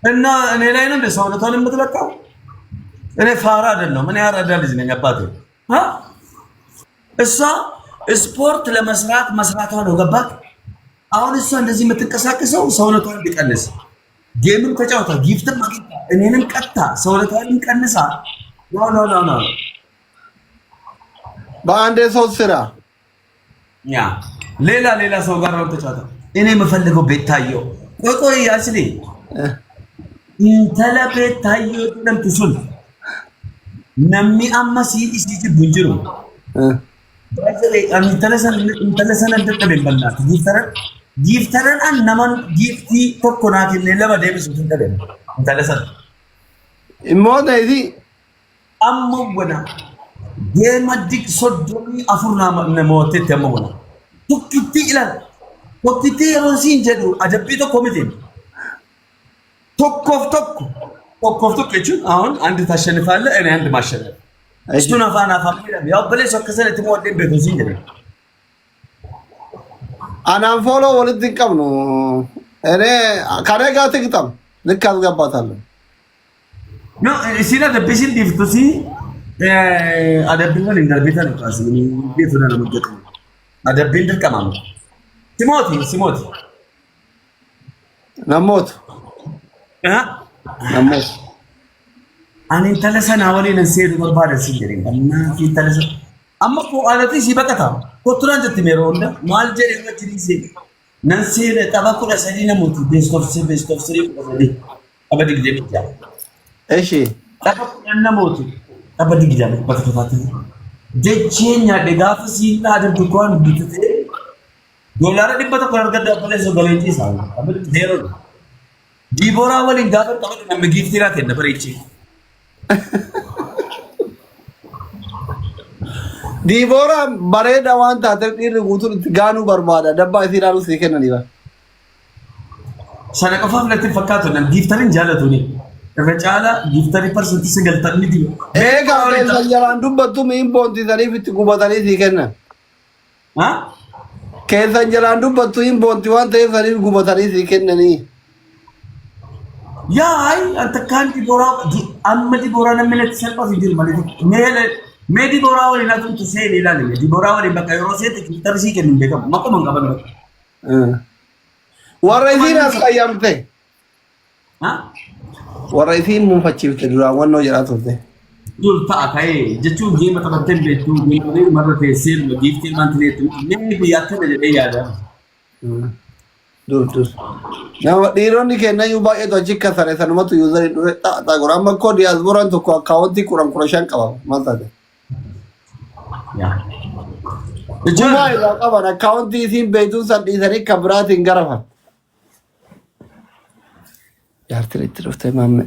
እና እኔ ላይ ነው እንደ ሰውነቷን የምትለካው። እኔ ፋራ አይደለሁም። እኔ ያረዳ ልጅ ነኝ አባቴ። እሷ ስፖርት ለመስራት መስራቷ ነው ገባት። አሁን እሷ እንደዚህ የምትንቀሳቀሰው ሰውነቷን ሊቀንስ ጌምም ተጫውታ ጊፍትም አግኝታ እኔንም ቀጥታ ሰውነቷን ቀንሳ ኖ በአንድ ሰው ስራ ያ ሌላ ሰው ጋር ነው ተጫውታ። እኔ የምፈልገው ቤታየው ቆይ ያስሊ እንተለ ቤታየው ለምትሱል ነሚ አማሲ ሲጂ ቡንጅሩ እንተለሰን እንደተበል በላት ጊፍተረን አነማን ጊፍቲ ተኮናት ለማ ደብስ እንተበል እንተለሰን ኢሞዳይዚ አሞወና የማዲክ ሶዶሚ አፉርና ነሞቴ ተመወና ቱክቲ ኢላል ቱክቲ ሮሲን ጀዱ አጀቢቶ ኮሚቴ ቶኮፍ እቺ አሁን አንድ ታሸንፋለህ እኔ አንድ ማሸነፍ እሱና ፋና ፋሚላ ያው በለሽ ከሰለ ተሞደን በቶሲን ጀዱ አናን ፎሎ ወልድ ይቀም ነው እኔ ካረጋ ትግጣም ልክ አስገባታለሁ ኖ ሲና ደብሽን ዲፍቶሲ አደብን ወልን ገርቤታ ነው ታስ ቤት ሆነ ነው መገጥ አደብን ድርቀማም ሲሞቲ ነሞት አኔን ተለሰና ወሌን ሰይድ ወርባደ ሲጀሪ እና ተለሰ አመቆ አለቲ ሲበቀታ ኮቱራን ጀትሜሮ እንደ ማልጀ የመጅሊሲ ነንሲለ ተባኩ ለሰዲነ ሞቱ ቤስቶፍ ስሪ ቆሰዲ አበዲ ግዜ ብቻ እሺ ተባኩ ለነሞቱ አበዲ ግዜ በተከታተ ጀቼኛ ደጋፍ ሲና አደብ እንኳን ቢትቴ ዶላር ዲበተ ኮርገዳ ፖሊስ ገለንጂ ሳው አበዲ ዜሮ ዲቦራ ወሊን ጋር ተቀበለ ለምጊፍት ይላት ነበር እቺ ዲቦራ bareeda waan taate dhiirri guutuun itti gaanuu barbaada dabbaa isii ilaaluu sii kennan iba sana qofaaf natti fakkaatu nan giiftarin jaalatuni irra caala giiftari parsantii sagaltamni diba eegaa keessan jalaan dubbattu miin boontisaniif itti gubatanii sii kennan keessan jalaan dubbattu hin boonti waan ta'eef saniif gubatanii sii kennanii yaay anta kan Dibora amma Dibora namni selpa fidir mali me Dibora wali na tu sei ni lali Dibora wali baka rosete tarsi ke nimbe kam mako mangaban waraysin asqayyamte waraysin mun fachifte dura wanno jiraatote dul ta kai jechu ge matabatten betu ni marate sel gifti mantletu me biyatte de yaada dur nama dhiironni kenna yu baay'ee to achi kasare sanumatu user dure ta gora amma ko diasporan to account kuran kurashan qaba maltate ya juma ila qaba account isin beetu san disani kabratin garafa yartire tirofte mamme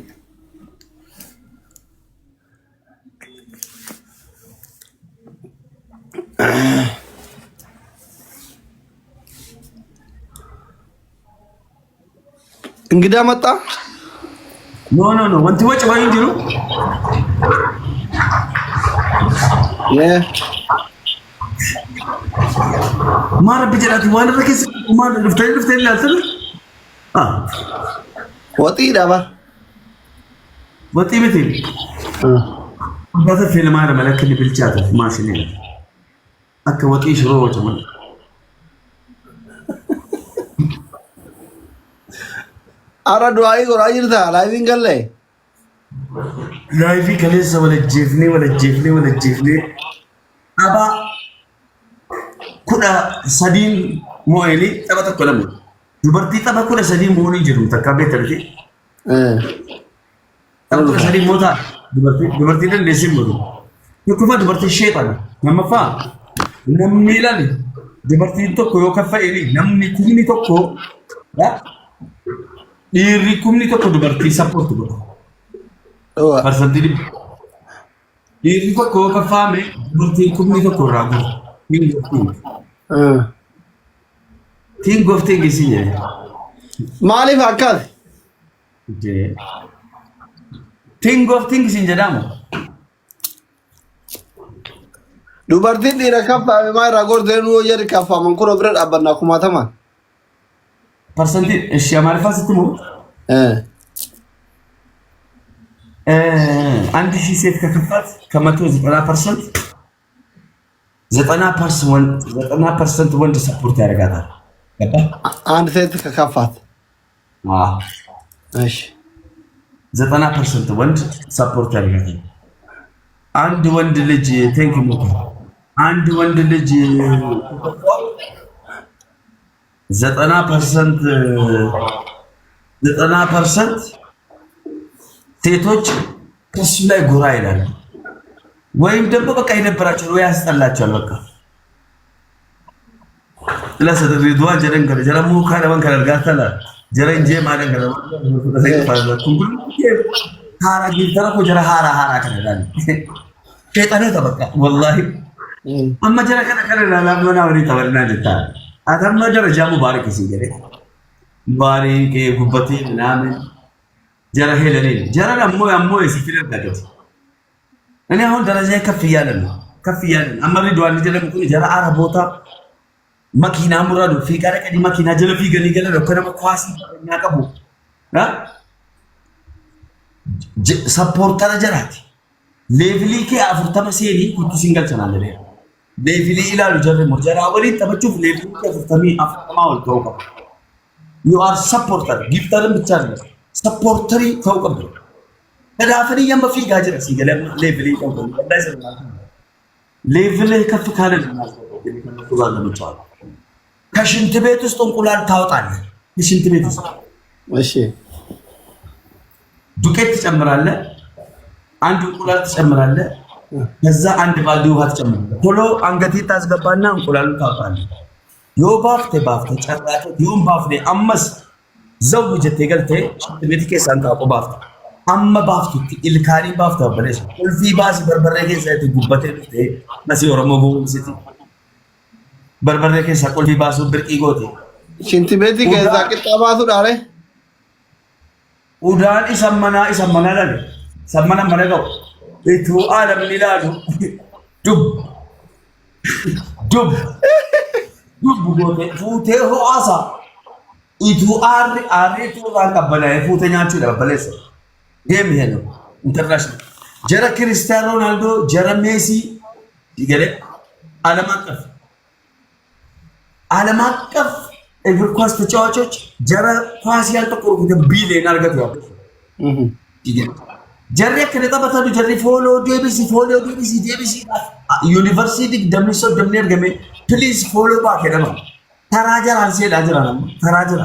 እንግዳ መጣ ኖ ወንቲ ወጭ ወይ እንዲሩ ማር በጀላት ዋን ረከስ ማር ልፍተ ይላል ወጢ ዳባ ወጢ ቤት ባተ ፊልም ማር መለከል ብልጫት ማሽን ይላል አከ ወጢ ሽሮ ወጭ ማለት ara duai gora jirta living galle live kale wala jefne aba kuda sadin moeli tabata kolam dubarti taba kuda sadin moeli jiru takabe tarti tabata sadin mota dubarti dan lesim modu kufa dubarti shaytan namafa namilani dubarti to ko kafa eli namni kumni to ko ya dhiirri kumni tokko dubartii sappoortu godha. Parsantii dhiirri tokko kaffaame dubartiin kumni tokko irraa godha. Tiin goftee geessi jedhe. Maaliif akkas? Tiin goftiin geessi jedhamu. Dubartiin dhiira kaffaame maa irraa gortee nuu jedhe kaffaaman kun bira dhaabbannaa kumaataman. Parsantii ishee maaliifaa sitti moo? አንድ ሺህ ሴት ከከፋት ከ190% 90% ወንድ ሰፖርት ያደርጋታል። አንድ ሴት ከከፋት እሺ 90% ወንድ ሰፖርት ያደርጋታል። አንድ ወንድ ልጅ አንድ ወንድ ልጅ 90% ሴቶች ከሱ ላይ ጎራ ይላሉ፣ ወይም ደግሞ በቃ ይደብራቸዋል ወይ ያስጠላቸዋል። በቃ ለሰደ ሪድዋን ጀረን ገረ ጀረሙ ካለበን ከረጋተላ ጀረን ጄ ማደን ገረ ኩንጉል ሃራ ጊልተራ ኮ ጀረ ሃራ ከረዳል ሸይጣን ተበቃ ወላሂ አማ ጀረ ከረላ ለምና ወሪ ተበልና ጀታ አተማ ጀረ ጃሙ ባሪክ ሲገረ ባሪክ ጉበቴ ምናምን ጀራ ሄለኔ ጀራ አሞ ሲፊል ዳገት እኔ አሁን ደረጃ ከፍ እያለ ነው አመሪ ዱዋን ጀለም ኩኒ ጀራ አራ ቦታ መኪና ሙራዱ ፊቃረ ቀዲ መኪና ጀለፊ ገኒ ገለ ነው ከነመ ኳሲ የሚያቀቡ ሰፖርተር ጀራት ሌቭሊ ከ አፍርተመ ሴኒ ኩቱ ሲንገል ቻናል ለኔ ሌቭሊ ኢላሉ ጀረሙ ጀራ ወሊ ተበቹ ሌቭሊ ከፍተሚ አፍተማ ወልተው ዩ አር ሰፖርተር ጊፍተርም ብቻ ነው ሰፖርተሪ ተውቀም ተዳፈሪ የምፊ ጋጀር ሲገለም ሌቭሊ ተውቀም ሌቭሊ ከፍ ካለ ከሽንት ቤት ውስጥ እንቁላል ታወጣለህ። ከሽንት ቤት ውስጥ እሺ ዱቄት ትጨምራለህ፣ አንድ እንቁላል ትጨምራለህ፣ ከዛ አንድ ባልዲ ውሃ ትጨምራለህ። ቶሎ አንገቴ ታስገባና እንቁላሉ ታወጣለህ። ዮባፍቴ ጨራተ ዮም ባፍቴ አመስ ዘውጀቴ ገልቴ ሽንት ቤት ከሳንታ ቆባፍቴ አመ ባፍቴ ኢልካኒ ባፍቴ በለሽ ቁልፊ ባስ በርበሬ ከሰት ጉበቴ ነሲ ኦሮሞ ጉምሲቲ በርበሬ ከሳ ቁልፊ ባሱ ብርቂ ጎቴ ሽንት ቤት ከዛ ቅጣባቱ ዳሬ ኡዳን ኢሰመና ለለ ሰመና መረጋው እቱ ዓለም ይላሉ ዱብ ጎቴ ፉቴ ሆአሳ ኢቱ አሪቱ ባንቀበለ ፉተኛቹ ለበለሰ ጌም ይሄ ነው ኢንተርናሽናል ጀረ ክርስቲያኖ ሮናልዶ ጀረ ሜሲ ይገለ ዓለም አቀፍ እግር ኳስ ተጫዋቾች ጀረ ኳስ ያልተቆርቁት ቢሊየን አርገት ያው ጀረ ከነጠበታሉ ጀሪ ፎሎ ዴቢሲ ዩኒቨርሲቲ ደምሶ ደምኔር ገሜ ፕሊዝ ፎሎ ባክ ደማ ተራጀራ አንሴል አጀራ ተራጀራ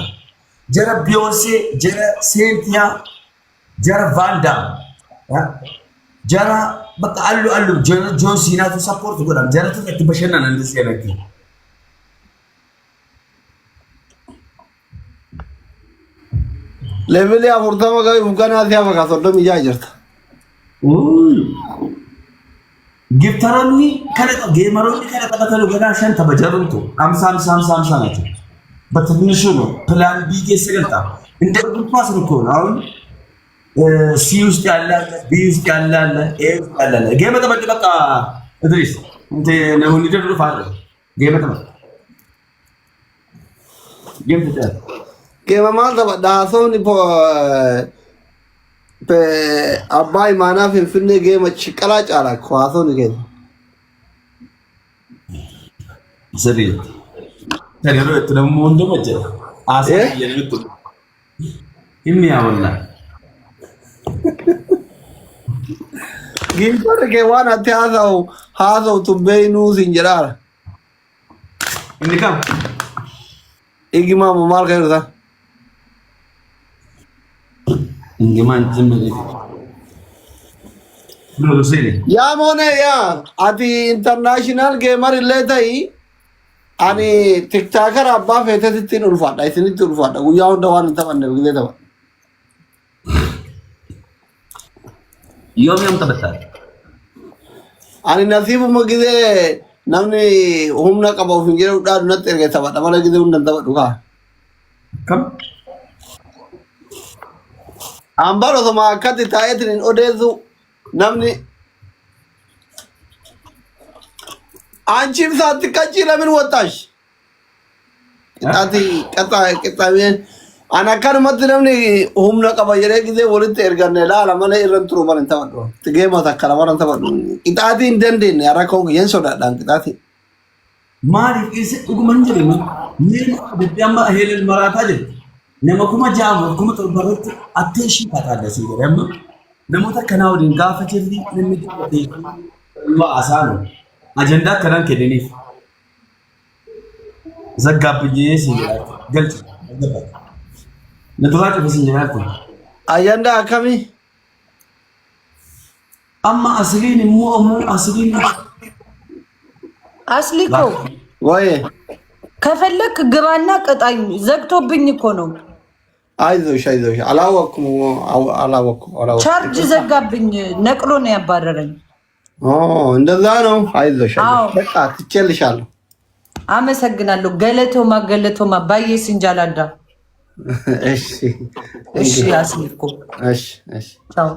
ጀረ ቢዮንሴ ጀረ ሴንቲያ ጀረ ቫንዳ ጀራ በቃ አሉ ጀረ ጆን ሲናቱ ሰፖርት ጎዳም ጀረ ተበሸናና እንደዚህ ያለክ ሌቭሊ አፎርታማ ጋር ሙካና ሲያፈካ ሰዶም ይያጀርታ ጊፍተራኒ ከለቀ ጌመሮኒ ከለቀ በተሉ ገና ሸንተ በጀሩንቱ 50 ናቸው። በትንሹ ነው ፕላን ቢ ገሰገልታ እንደ ኳስ ነው አሁን ሲ ውስጥ ያለ ቢ ውስጥ ያለ ኤ ውስጥ ያለ ጌመ ተበቅ በቃ እድሪስ እንት ነው ሊደሩ ፋረ ጌመ ተበቅ ጌመ ማል ተበዳ ሰውኒ አባይ ማና ፍንፍኔ ጌመ ችቀላ ጫላ ኳሶን ጌመ ዘሪ ተገሮ ተደሞ እንደመጀ አሰ የልብቱ የሚያወላ ጊንቶር ከዋና ታዛው ሃዛው ቱበይኑ ሲንጀራራ እንዲካም ኢግማ ማል ከይሩታ እንግማን ዝምሪ ነው ሲሪ ያ ሞነ ያ አቲ ኢንተርናሽናል ጌመር ለታይ አኒ ቲክታከር አባ ፈተትቲን ኡልፋዳ አይስኒት ኡልፋዳ ጉያው እንደዋን ተመነ ግዜ ተባ ዮም ተበታል አኒ ነሲቡ መግዜ ናምኒ ሁምና ቀባው ፍንጀሩ ዳዱ ነጥር ገተባ ደማለ ግዜ እንደን ተበዱካ ከም አምባሮ ተማከት ታየትን ኦዴዙ ናምኒ አንቺም ሳትቀጪ ለምን ወጣሽ? ቅጣቲ ቅጣቢን Ana akkanumatti namni humna qaba jedhee gisee walitti erganne ilaala malee irran turu bara hin taphadhu. Geema takkala bara hin taphadhu. Qixaatii hin dandeenye har'a koo guyyeen sodaadhaan qixaatii. Maaliif isa dhuguma hin jedhamu miirri abiddi amma heelal maraataa jiru. Nama kuma jaamu kuma torbarratti atteeshii taataadhasii jedhe amma namoota akkanaa waliin gaafa jirri namni dubbatee waasaanu ajandaa akkanaan kennaniif zaggaabbiyee si jedhaati galcha na duraa cufa si jedhaati. Ajandaa akkamii? Amma asliin immoo asliin አስሊኮ ወይ ከፈለክ ግባና ቅጣኝ። ዘግቶብኝ እኮ ነው። አይዞሽ አላወኩም። ቻርጅ ዘጋብኝ፣ ነቅሎ ነው ያባረረኝ። እንደዛ ነው። አይዞሽ በቃ ትቼልሻለሁ። አመሰግናለሁ። ገለቶማ ባዬ ሲንጃላዳ። እሺ አስሊኮ እሺ ቻው።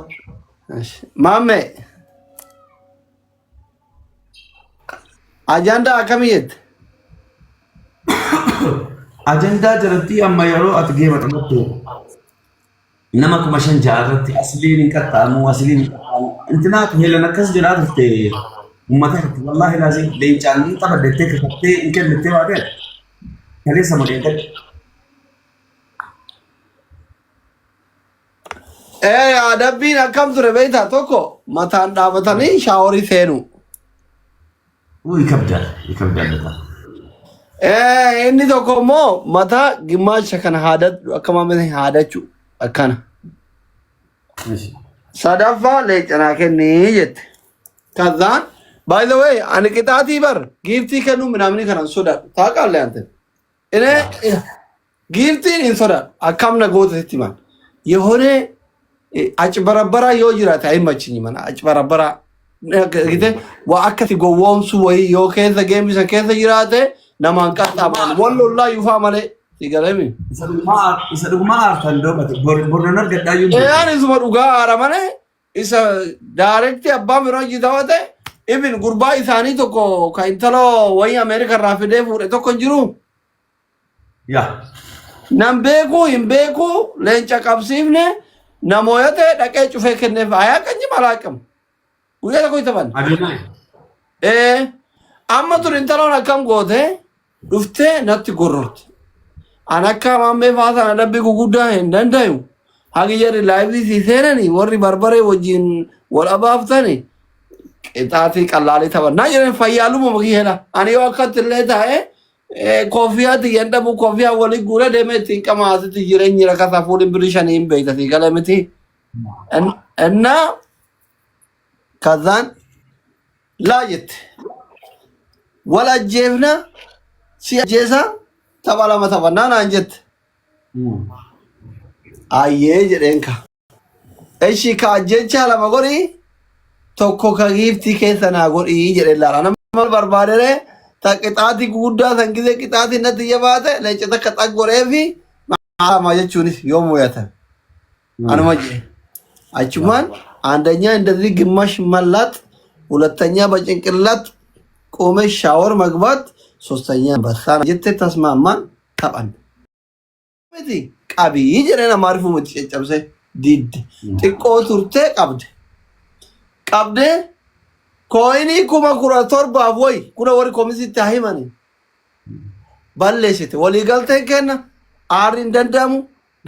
ማሜ Ajanda akkamiyet? Ajandaa jalatti amma yeroo ati geema taphattu nama kuma shan jaarratti asliin hin qaxxaamu asliin intinaatu heelan akkas jedhaa turte uummata irratti wallaahi laazim leencaan taphadettee kakattee hin kennittee waa ta'e kaleessa malee gadi. Adabbiin akkam ture beektaa tokko mataan dhaabatanii shaaworii seenu. ይከብዳል በጣም inni tokko immoo mataa gimmaasha kana haadadhu akkamaamatti haadachuu akkana sadaffaa leencanaa kennii jette. Kazaan by the way ani qixaatii bar giiftii kennuu minaamni kanan sodaadhu taaqaalle ante ine giiftiin hin sodaadhu akkam na goota sitti man የሆነ አጭበረበራ yoo jiraate አይመችኝ mana አጭበረበራ gite waa akkati gowwoomsu wayi yoo keessa geemisa keessa jiraate namaan qaxxaaman wallollaa yufaa malee sigalemi isa dhugumaa aartan doomate bornoon argadhaayyuu isuma dhugaa aara malee isa daarekti abbaan biroo jitawate ibin gurbaa isaanii tokko ka intaloo wayii ameerika irraa fidee fuudhe tokko jiru nan beekuu hin beekuu leenca qabsiifne namooyate dhaqee cufee kenneef ayaa qanyi malaaqamu Uya ko itaban. Amma tur intalon akkam goote dhufte natti gororte. Anakka mamme faasa na dabbi guguddaa hin dandayu. Hagi jarri laayivii si seenani warri barbaree wajjin wal abaaftani qixaatii qallaalii taphan. Naa jedhan fayyaaluma makii hela. Ani yoo akkatti illee taa'e koofiyaatti yandhabu koofiyaa walii guura deemee ittiin qamaasitti jireenyi rakkasaa fuudhin birii shanii hin beektati gala miti. Innaa ከዛን ላየት ወላጀፍና ሲጀሳ ተባላማ ተባናና አንጀት አየ ጀደንካ እሺ ካጀቻ ለማጎሪ ቶኮ ከጊፍቲ ከሰና ጎሪ ጀደላራ ነማል በርባደረ ተቅጣቲ ጉዳ ሰንጊዜ ቅጣቲ ነት የባተ ለጨተ ከጣጎሬፊ ማማጀቹኒ ዮሙያተ አንማጀ አቹማን አንደኛ እንደዚህ ግማሽ መላጥ፣ ሁለተኛ በጭንቅላት ቆመሽ ሻወር መግባት፣ ሶስተኛ በሳና ጀተ ተስማማን ታባን መቲ ቃቢ ይጀረና ማርፉ መጥጨጨብሰ ዲድ ጥቆ ቱርቴ ቀብደ ኮይኒ ኩማ ኩራ ቶርባ ወይ ኩራ ወሪ ኮሚሲ ታሂማኒ ባለሽት ወሊ ገልተ ከና አሪን ደንዳሙ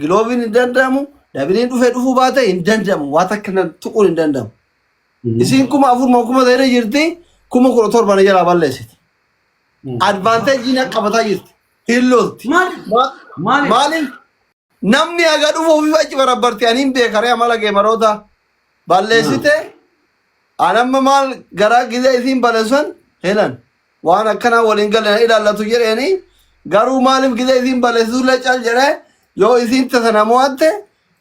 ግሎቢን ደንዳሙ Dabinin dhufuu baate hin dandamu waa takka tuquun hin dandamu. Isiin kuma afur kuma ta'ee jirti kuma 17 jalaa balleessiti. Advaanteejii na qabataa jirti. Hin lolti. Maaliif namni haga dhufu ofii fachi barabbarti ani hin beekaree amala geemaroota balleessite anamma maal garaa gizee isiin balleessan helan waan akkanaa waliin galan ilaallatu jedheeni garuu maaliif gizee isiin balleessuu lecal jedhee yoo isiin tasanamuwatte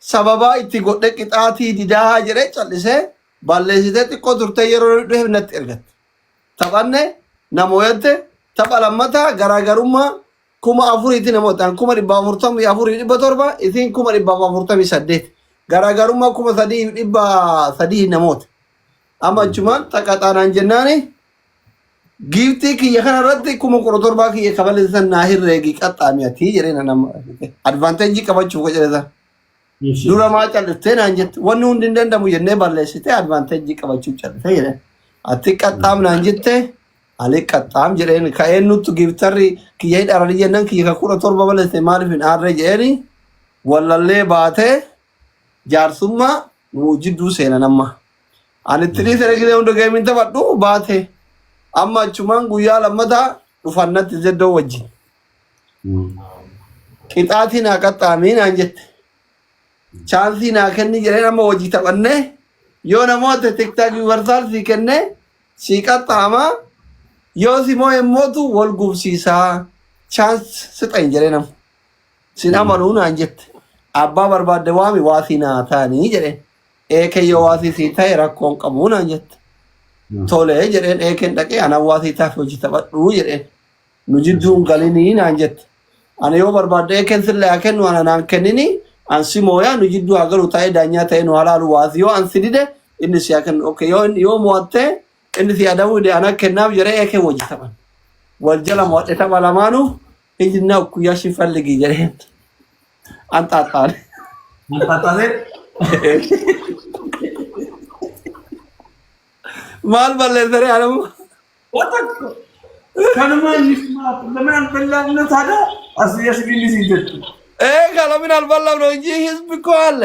sababa itti godhe qixaatii didaa jedhee callisee balleessitee xiqqoo turtee yeroo dhufe natti ergatte. Taphanne namooyyatte tapha lammataa garaagarummaa 4,000 namootaan 4,447 isiin 4,448 garaagarummaa 3,300 namoota. Amma achumaan xaqaxaanaan jennaani Giftii kiyya kana irratti kuma kudha torbaa kiyya kabaleessan naa hirreegi qaxxaamiyatii jedheen nama advaanteejii qabachuu ko jedhe dura maa calliftee naan jette wanni hundi hin dandamu jennee balleessite advaanteejii qabachuu callite jedheen ati qaxxaam naan jette ali qaxxaam jedheen ka'een nuttu giftarri kiyya hidharanii jennan kiyya kudha torba balleesse maaliif hin aarre jedheeni wallallee baatee jaarsummaa nuu jidduu seena namma ani itti selegilee hunda geemiin taphadhu baatee amma achumaan guyyaa lammataa dhufannatti zeddoo wajjin qixaatii naa qaxxaamii naan jette chaansii naa kenni jedheen amma hojii taphannee yoo namoota tiktaakii warsaal sii kennee sii qaxxaamaa yoo si moo emmootu wal gubsiisaa chaans sixan jedhee nama sin amanuu naan jette abbaa barbaadde waami waasii naa taanii jedheen eekeyyoo waasii sii ta'e rakkoon qabuu naan jette tole jedheen eeken dhaqee ana waasii taaf hojii taphadhuu jedheen nu jidduun galinii naan jette ana yoo barbaadde eeken sillee haa kennu ana naan kennini an si mooyaa nu jidduu haa galu taa'ee daanyaa ta'ee nu halaalu waasii yoo an si dide inni si haa kennu okay yoo mo'attee inni si adamuu ide ana kennaaf jedhee eeken hojii taphan wal jala mo'adhe tapha lamaanuu ijinna ukuyyaa shi falligi jedheen an xaaxaane maal balleessare adamu kanuma ለምን አልበላም ታዲያ አስያስቢልኝ ሲጀት ከለምን አልበላም ነው እንጂ ህዝብ እኮ አለ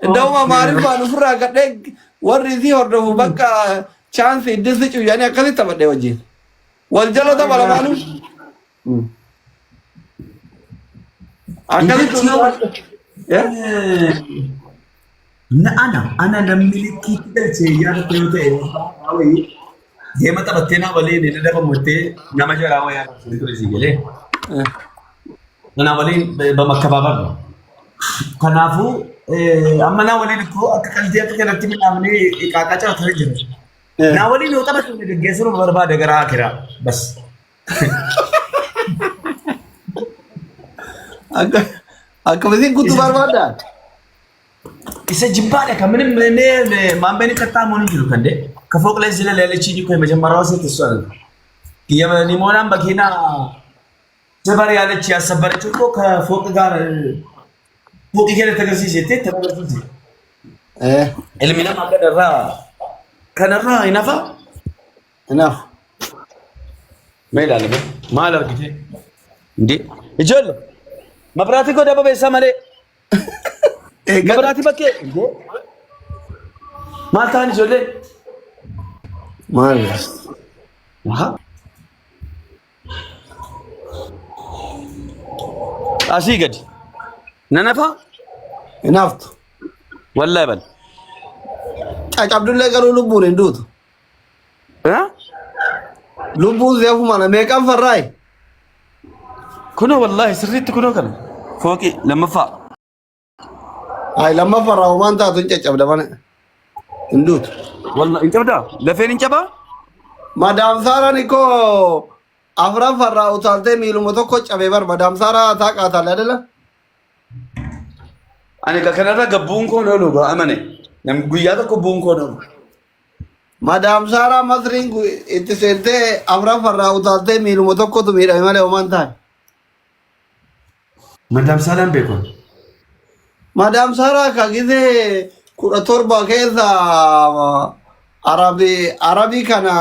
እንደውም ማሪፋ ነው ፍራ ገደ ወሪ ሲ ወርደው በቃ ቻንስ ይድስጩ ያኔ አከለ ተበደ ወጂ ወልጀሎ ተበላማሉ አከለ ነው أنا نملك كده يا رجل أوي هي ما تبتنا ولي نلدا بموتة نماذج راوي يا رجل سيجله أنا ولي بمكبابا كنافو أما أنا ولي نكو أكل dia tuh kan tim namanya kakak cakap tadi jelas. Nah ولي nih utama tuh dia geser berbeda negara akhirnya, bas. Aku mesti kutu berbeda. Isa jibbaadha kan ምንም እኔ ማንበኒ ከታም ሆነ ይሉ ከንደ ከፎቅ ላይ ዝለ ለለችኝ እኮ የመጀመሪያው ሴት እሷ ነው የኒሞናም በኪና ዘበር ያለች ያሰበረችው እኮ ከፎቅ ጋር ፎቅ ይሄ ተገርሲ ሴት ተበርኩት ኤልሚና ማቀደራ ከነራ ይናፋ እናፍ ሜዳለ ማለርግቴ እንዴ እጀል መብራት እኮ ደበበ ሰመለ Gabrati bakke Maltani jolle Mal Aha Asi gadi Nanafa Enough Wallahi bal Ak Abdullah garu lubbu rendutu Ha Lubbu zefu mana mekam farrai Kuno wallahi sirrit kuno kan Foki lamma fa Ay lama farao manta tu cecap dah mana? Indut. Wallah incap dah. Lefen incap ah? Madam Sarah ni ko afra farao talte milu moto ko cabe bar Madam Sarah tak ata ada lah. Ane kakak gabung ko nolo ba amane. Nam guya ko gabung ko nolo. Madam Sarah masring itu sente afra farao talte milu moto ko tu mira male omanta. Madam Sarah beko. Madam Sarah kagide kuratorba keza Arabi kana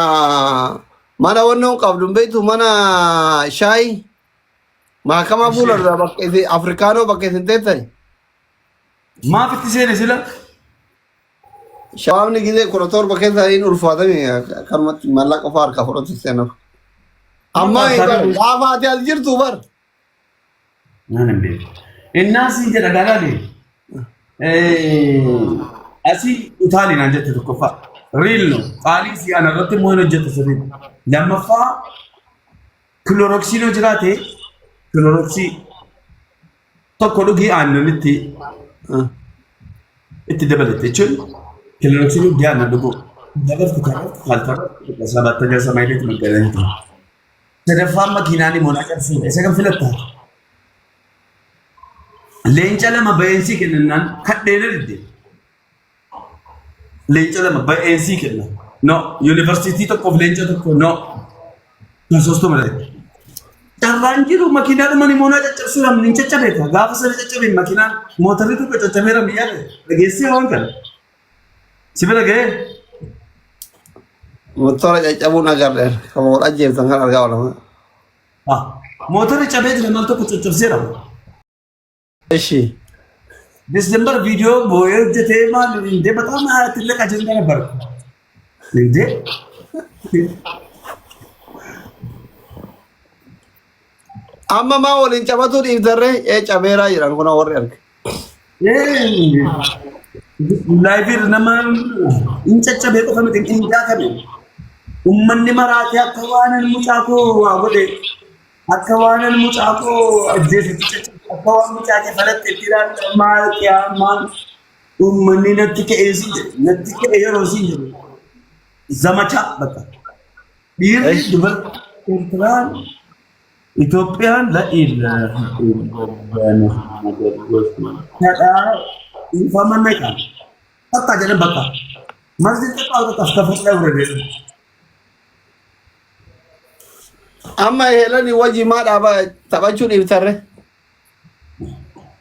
mana wano kabdum betu mana shai mahakama bular bakke Africano bakke sentete ma fitti sene sila shawam ni gide kuratorba keza in urfada mi karmat malak afar ka furati sena amma aba ati aljirtu bar nanem be الناس انت دغالالي أسي إيطالي نجت تكفى ريل قالي سي أنا رتب مو نجت سرير لما فا كلوروكسي نجراته كلوروكسي تقولوا أنا نتي إتدبلت تشل كلوروكسي نجى أنا دكو دبل كتاب خالتر بس ما تجلس ما يريد من كذا تدفع ما كيناني مناجر سين إيش كم فلتا Leenca lama bayansi kennan kaddeena didde leenca lama bayansi kennan no university tokko leenca tokko no Sosto malee. Carraan jiru makiinaan mani moonaa caccabsuudhaan ni caccabeeta. Gaafa sana caccabeen makiinaan mootarri tokko caccabeera biyyaa dhageessee waan kana. Si bira ga'ee. Motora caccabuun agarreera. Kan moodhaa jeeftan kan argaa oolama. Mootarri cabee jira maal tokko caccabseera. Ishi. Desembar viidiyoo boo'ee hojjetee maal indee bataama tillee qajeelcha nabbar. Indee. Amma maa waliin cabatu dhiiftarree cabeeraa jiran kun warri arge. Laayifii nama hin caccabee qofa miti hin jaakame. Uummanni maraatee akka waanan mucaakoo waa godhe akka waanan mucaakoo ajjeesitti caccabee akka waan mucaakee falatti ittiidhaan maal qiyaa maal uummanni natti ka'ee siin jedhe natti ka'ee yeroo siin jedhe zamachaa bakka dhiirri dubartii Eertiraan Itoophiyaan kadhaa infama meeqaan bakka jedhan bakka masjid xiqqaa tokko astafurraa gurgurreessu. Amma heelani wajji maa dhaaba taphachuu dhiiftarre?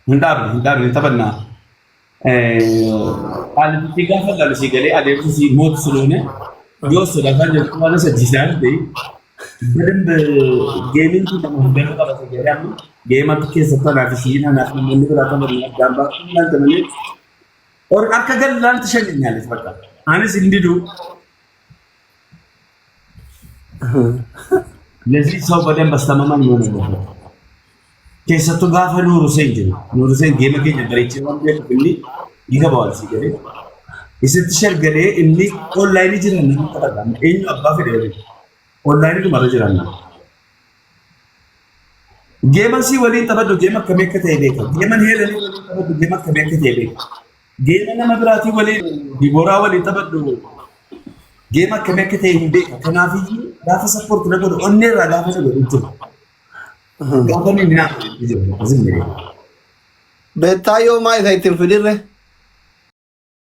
Hin dhaabne taphannaa. Haalli gaafa galusii galee adeemsisii mootu suloone yoo sodaatan jirtu waan sajjisaan ta'e በደንብ ጌሚንግ ለማህበሩ ተበተገሪያም ጌማት ከሰጠናፊሲና ናፍን ምን ብላ ተመርና ጋምባ እናንተ ምን ኦር አከገላን ትሸኘኛለች በቃ አንስ እንዲዱ ለዚህ ሰው በደንብ አስተማማኝ ሆነ ነው ከሰጡ ጋፈ ኑሩ ሰይን ጌም ገኝ ደረች ወንደ ብሊ ይገባዋል ሲገሬ ይስትሸርገሬ እንኒ ኦንላይን ይጅራል ነው ተጠቃም እኝ አባፈ ደረ Online itu malah jalan. Game sih wali tapi do game kami kita ini. Game ni hele ni tapi do game kami kita ini. Game nama berarti wali di bora wali tapi do game kami kita ini. Kenapa sih? Dapat support nak do onne raga apa sih do itu. Gambar ni nak. Azim ni. Betayo mai saya tim fidir